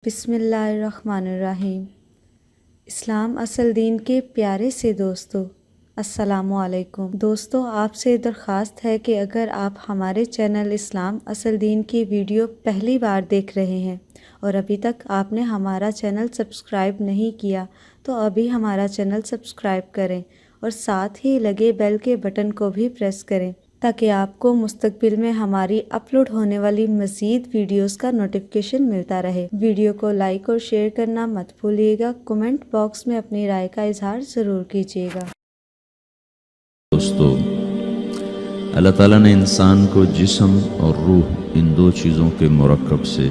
بسم اللہ الرحمن الرحیم۔ اسلام اصل دین کے پیارے سے دوستو، السلام علیکم۔ دوستو، آپ سے درخواست ہے کہ اگر آپ ہمارے چینل اسلام اصل دین کی ویڈیو پہلی بار دیکھ رہے ہیں اور ابھی تک آپ نے ہمارا چینل سبسکرائب نہیں کیا تو ابھی ہمارا چینل سبسکرائب کریں اور ساتھ ہی لگے بیل کے بٹن کو بھی پریس کریں تاکہ آپ کو مستقبل میں ہماری اپلوڈ ہونے والی مزید ویڈیوز کا نوٹیفیکیشن ملتا رہے۔ ویڈیو کو لائک اور شیئر کرنا مت بھولیے گا۔ کمنٹ باکس میں اپنی رائے کا اظہار ضرور کیجیے گا۔ دوستو، اللہ تعالیٰ نے انسان کو جسم اور روح ان دو چیزوں کے مرکب سے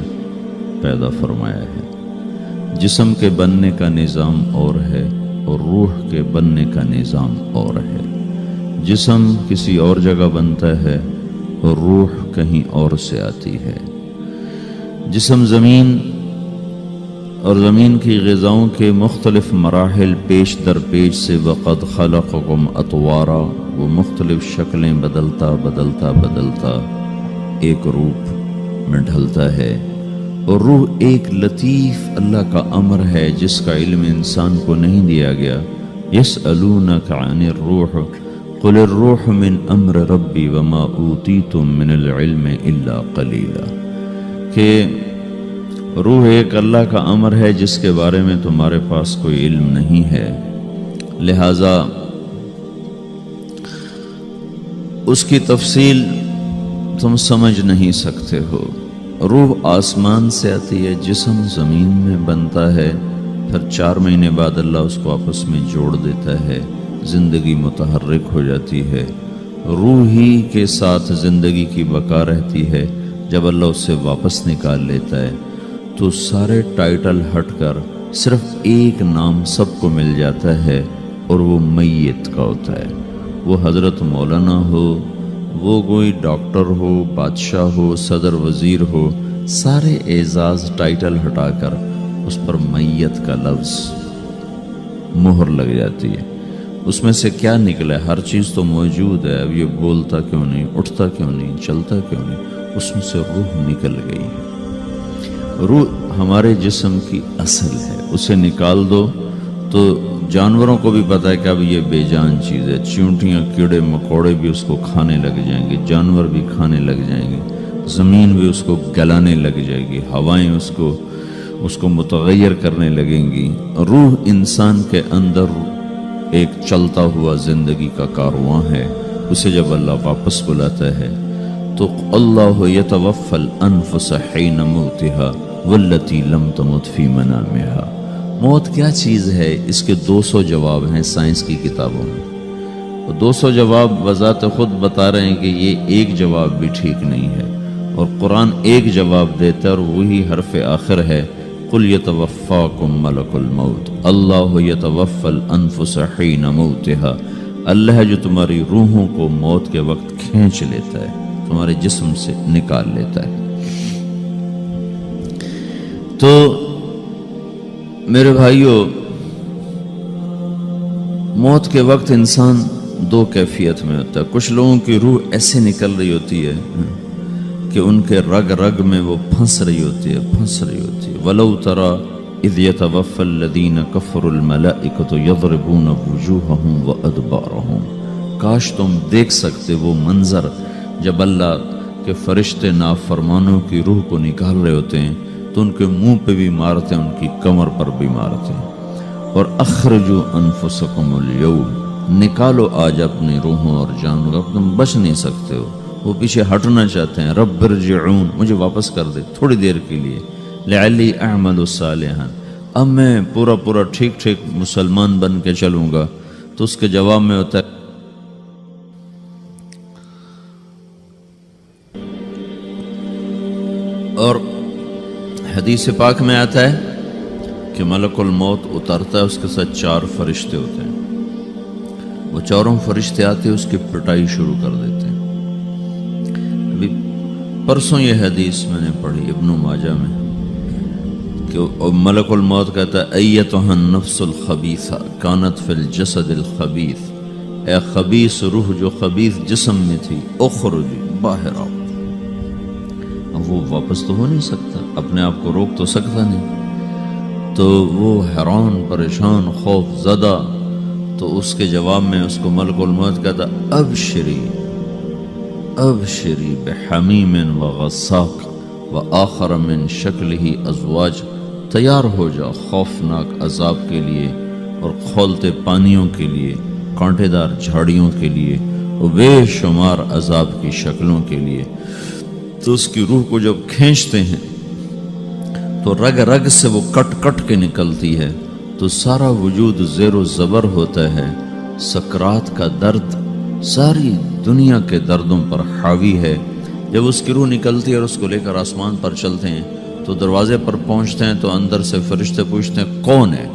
پیدا فرمایا ہے۔ جسم کے بننے کا نظام اور ہے اور روح کے بننے کا نظام اور ہے۔ جسم کسی اور جگہ بنتا ہے اور روح کہیں اور سے آتی ہے۔ جسم زمین اور زمین کی غذاؤں کے مختلف مراحل پیش در پیش سے وقد خلقکم اطوارا، وہ مختلف شکلیں بدلتا بدلتا ایک روپ میں ڈھلتا ہے، اور روح ایک لطیف اللہ کا امر ہے جس کا علم انسان کو نہیں دیا گیا۔ یسألونک عن الروح قل الروح من امر ربی وما اوتیتم من العلم الا قلیلا، کہ روح ایک اللہ کا امر ہے جس کے بارے میں تمہارے پاس کوئی علم نہیں ہے، لہذا اس کی تفصیل تم سمجھ نہیں سکتے ہو۔ روح آسمان سے آتی ہے، جسم زمین میں بنتا ہے، پھر 4 مہینے بعد اللہ اس کو آپس میں جوڑ دیتا ہے، زندگی متحرک ہو جاتی ہے۔ روح ہی کے ساتھ زندگی کی بقا رہتی ہے۔ جب اللہ اس سے واپس نکال لیتا ہے تو سارے ٹائٹل ہٹ کر صرف ایک نام سب کو مل جاتا ہے، اور وہ میت کا ہوتا ہے۔ وہ حضرت مولانا ہو، وہ کوئی ڈاکٹر ہو، بادشاہ ہو، صدر وزیر ہو، سارے اعزاز ٹائٹل ہٹا کر اس پر میت کا لفظ مہر لگ جاتی ہے۔ اس میں سے کیا نکلا ہے؟ ہر چیز تو موجود ہے، اب یہ بولتا کیوں نہیں، اٹھتا کیوں نہیں، چلتا کیوں نہیں؟ اس میں سے روح نکل گئی ہے۔ روح ہمارے جسم کی اصل ہے، اسے نکال دو تو جانوروں کو بھی پتہ ہے کہ اب یہ بے جان چیز ہے۔ چیونٹیاں، کیڑے مکوڑے بھی اس کو کھانے لگ جائیں گے، جانور بھی کھانے لگ جائیں گے، زمین بھی اس کو گلانے لگ جائے گی، ہوائیں اس کو متغیر کرنے لگیں گی۔ روح انسان کے اندر ایک چلتا ہوا زندگی کا کارواں ہے۔ اسے جب اللہ واپس بلاتا ہے تو اللہ یتوفی الانفس حین موتها والتی لم تمت فی منامها۔ موت کیا چیز ہے؟ اس کے 200 جواب ہیں سائنس کی کتابوں میں، 200 جواب بذات خود بتا رہے ہیں کہ یہ ایک جواب بھی ٹھیک نہیں ہے، اور قرآن ایک جواب دیتا ہے اور وہی حرف آخر ہے، قل یتوفاکم ملک الموت اللہ یتوفی الانفس حین موتها۔ اللہ ہے جو تمہاری روحوں کو موت کے وقت کھینچ لیتا ہے، تمہارے جسم سے نکال لیتا ہے۔ تو میرے بھائیو، موت کے وقت انسان 2 کیفیت میں ہوتا ہے۔ کچھ لوگوں کی روح ایسے نکل رہی ہوتی ہے کہ ان کے رگ رگ میں وہ پھنس رہی ہوتی ہے۔ وَلَوْ تَرَى اِذْ يَتَوَفَّى الَّذِينَ كَفَرُوا الْمَلَائِكَةُ يَضْرِبُونَ وُجُوهَهُمْ وَأَدْبَارَهُمْ۔ کاش تم دیکھ سکتے وہ منظر جب اللہ کے فرشتے نافرمانوں کی روح کو نکال رہے ہوتے ہیں تو ان کے منہ پہ بھی مارتے ہیں، ان کی کمر پر بھی مارتے ہیں۔ اور اخرجوا انفسکم اليوم، نکالو آج اپنی روحوں اور جانوں کو، تم بچ نہیں سکتے ہو۔ وہ پیچھے ہٹنا چاہتے ہیں، رب ارجعون، مجھے واپس کر دے تھوڑی دیر کے لیے، لعلی اعمل صالحا، اب میں پورا ٹھیک مسلمان بن کے چلوں گا۔ تو اس کے جواب میں ہوتا ہے اور حدیث پاک میں آتا ہے کہ ملک الموت اترتا ہے، اس کے ساتھ 4 فرشتے ہوتے ہیں۔ وہ 4 فرشتے آتے اس کی پٹائی شروع کر دیتے ہیں۔ ابھی پرسوں یہ حدیث میں نے پڑھی ابن ماجہ میں کہ ملک الموت کہتا ہے ایتھا النفس الخبیثہ کانت فی الجسد الخبیث، اے خبیث روح جو خبیث جسم میں تھی، اخرجی، باہر آؤ۔ اب وہ واپس تو ہو نہیں سکتا، اپنے آپ کو روک تو سکتا نہیں، تو وہ حیران پریشان خوف زدہ، تو اس کے جواب میں اس کو ملک الموت کہتا ابشری ابشری بحمیم وغساق وآخر من شکلہ ازواج، تیار ہو جا خوفناک عذاب کے لیے اور کھولتے پانیوں کے لیے، کانٹے دار جھاڑیوں کے لیے اور بے شمار عذاب کی شکلوں کے لیے۔ تو اس کی روح کو جب کھینچتے ہیں تو رگ رگ سے وہ کٹ کٹ کے نکلتی ہے، تو سارا وجود زیر و زبر ہوتا ہے، سکرات کا درد ساری دنیا کے دردوں پر حاوی ہے۔ جب اس کی روح نکلتی ہے اور اس کو لے کر آسمان پر چلتے ہیں تو دروازے پر پہنچتے ہیں تو اندر سے فرشتے پوچھتے ہیں کون ہے؟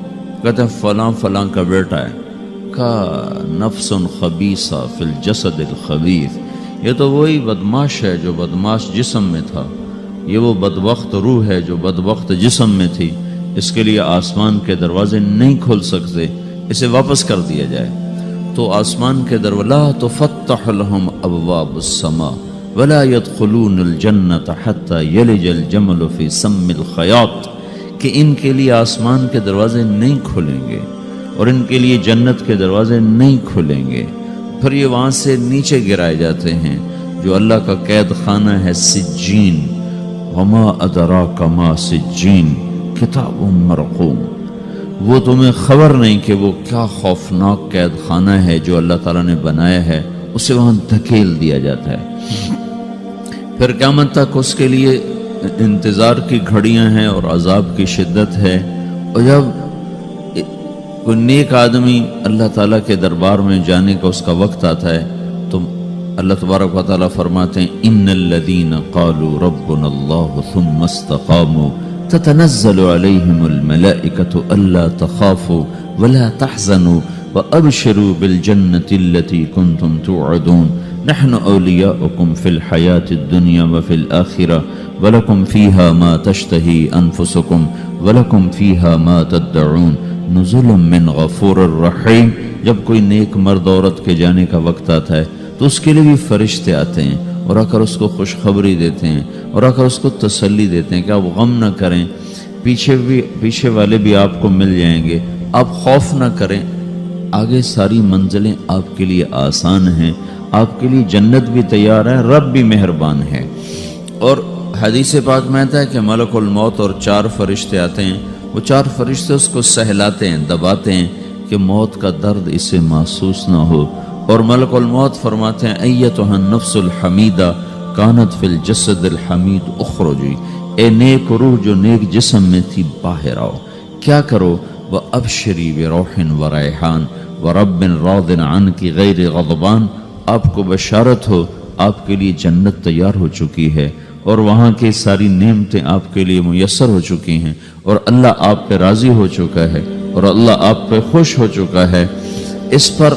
کہتے ہیں فلاں فلاں کا بیٹا ہے۔ کہا نفس خبیثہ فی الجسد الخبیث، یہ تو وہی بدماش ہے جو بدماش جسم میں تھا، یہ وہ بدبخت روح ہے جو بدبخت جسم میں تھی، اس کے لیے آسمان کے دروازے نہیں کھل سکتے، اسے واپس کر دیا جائے۔ تو آسمان کے دروازے لا تفتح لهم ابواب السماء ولا يدخلون الجنة حتى يلج الجمل في سم الخياط، کہ ان کے لیے آسمان کے دروازے نہیں کھلیں گے اور ان کے لیے جنت کے دروازے نہیں کھلیں گے، پھر یہ وہاں سے نیچے گرائے جاتے ہیں جو اللہ کا قید خانہ ہے سجین۔ وما ادراک ما سجین کتاب مرقوم، وہ تمہیں خبر نہیں کہ وہ کیا خوفناک قید خانہ ہے جو اللہ تعالیٰ نے بنایا ہے، اسے وہاں دھکیل دیا جاتا ہے۔ پھر قیامت تک اس کے لیے انتظار کی گھڑیاں ہیں اور عذاب کی شدت ہے۔ اور جب کوئی نیک آدمی اللہ تعالیٰ کے دربار میں جانے کا اس کا وقت آتا ہے تو اللہ تبارک و تعالیٰ فرماتے ہیں ان الذین قالوا ربنا اللہ ثم استقاموا تتنزل علیہم الملائکۃ الا تخافوا ولا تحزنوا وابشروا بالجنة التي كنتم توعدون نحن اولیاؤکم فی الحیاة الدنیا وفی الآخرہ ولکم فیہا ما تشتہی انفسکم ولکم فیہا ما تدعون نزل من غفور الرحیم۔ جب کوئی نیک مرد عورت کے جانے کا وقت آتا ہے تو اس کے لیے بھی فرشتے آتے ہیں اور آ کر اس کو خوشخبری دیتے ہیں اور آ کر اس کو تسلی دیتے ہیں کہ آپ غم نہ کریں، پیچھے والے بھی آپ کو مل جائیں گے، آپ خوف نہ کریں، آگے ساری منزلیں آپ کے لیے آسان ہیں، آپ کے لیے جنت بھی تیار ہے، رب بھی مہربان ہے۔ اور حدیث پاک میں آتا ہے کہ ملک الموت اور 4 فرشتے آتے ہیں، وہ 4 فرشتے اس کو سہلاتے ہیں، دباتے ہیں کہ موت کا درد اسے محسوس نہ ہو، اور ملک الموت فرماتے ہیں ایتھا النفس الحمیدہ کانت فی الجسد الحمید اخرجی، اے نیک روح جو نیک جسم میں تھی باہر آؤ، کیا کرو وابشری بروح وریحان ورب راض عنک غیر غضبان، آپ کو بشارت ہو آپ کے لیے جنت تیار ہو چکی ہے اور وہاں کی ساری نعمتیں آپ کے لیے میسر ہو چکی ہیں اور اللہ آپ پہ راضی ہو چکا ہے اور اللہ آپ پہ خوش ہو چکا ہے۔ اس پر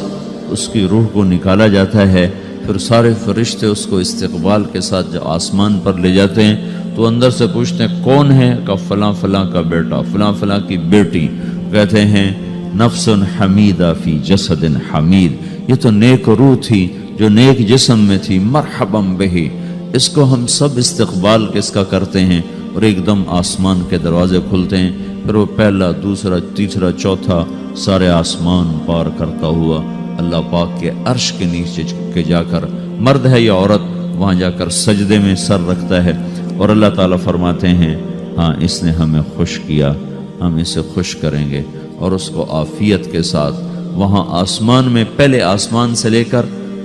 اس کی روح کو نکالا جاتا ہے، پھر سارے فرشتے اس کو استقبال کے ساتھ جب آسمان پر لے جاتے ہیں تو اندر سے پوچھتے ہیں کون ہے؟ کہ فلاں فلاں کا بیٹا، فلاں فلاں کی بیٹی۔ کہتے ہیں نفس حمیدہ فی جسد حمید، یہ تو نیک روح تھی جو نیک جسم میں تھی، مرحبا بہی، اس کو ہم سب استقبال کس کا کرتے ہیں اور ایک دم آسمان کے دروازے کھلتے ہیں، پھر وہ پہلا دوسرا تیسرا چوتھا سارے آسمان پار کرتا ہوا اللہ پاک کے عرش کے نیچے کے جا کر، مرد ہے یا عورت، وہاں جا کر سجدے میں سر رکھتا ہے اور اللہ تعالیٰ فرماتے ہیں ہاں اس نے ہمیں خوش کیا، ہم اسے خوش کریں گے، اور اس کو عافیت کے ساتھ وہاں آسمان میں، پہلے آسمان سے لے کر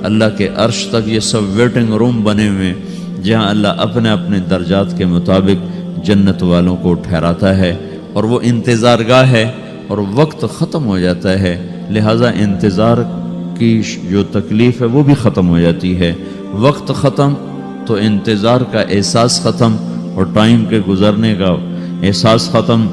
اللہ کے عرش تک یہ سب ویٹنگ روم بنے ہوئے جہاں اللہ اپنے اپنے درجات کے مطابق جنت والوں کو ٹھہراتا ہے، اور وہ انتظار گاہ ہے اور وقت ختم ہو جاتا ہے، لہٰذا انتظار کی جو تکلیف ہے وہ بھی ختم ہو جاتی ہے۔ وقت ختم تو انتظار کا احساس ختم اور ٹائم کے گزرنے کا احساس ختم۔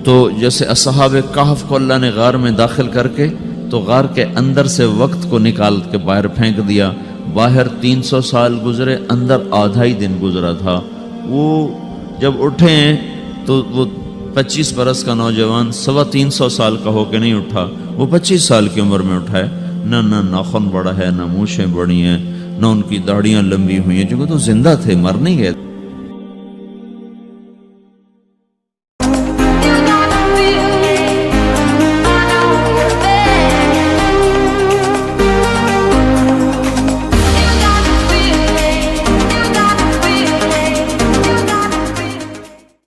تو جیسے اصحاب کہف کو اللہ نے غار میں داخل کر کے تو غار کے اندر سے وقت کو نکال کے باہر پھینک دیا، باہر 300 سال گزرے، اندر آدھا ہی دن گزرا تھا۔ وہ جب اٹھے ہیں تو وہ 25 برس کا نوجوان 325 سال کا ہو کے نہیں اٹھا، وہ 25 سال کی عمر میں اٹھا ہے، نہ ناخن بڑا ہے، نہ مونچھیں بڑی ہیں، نہ ان کی داڑیاں لمبی ہوئی ہیں، جو کہ تو زندہ تھے، مر نہیں گئے۔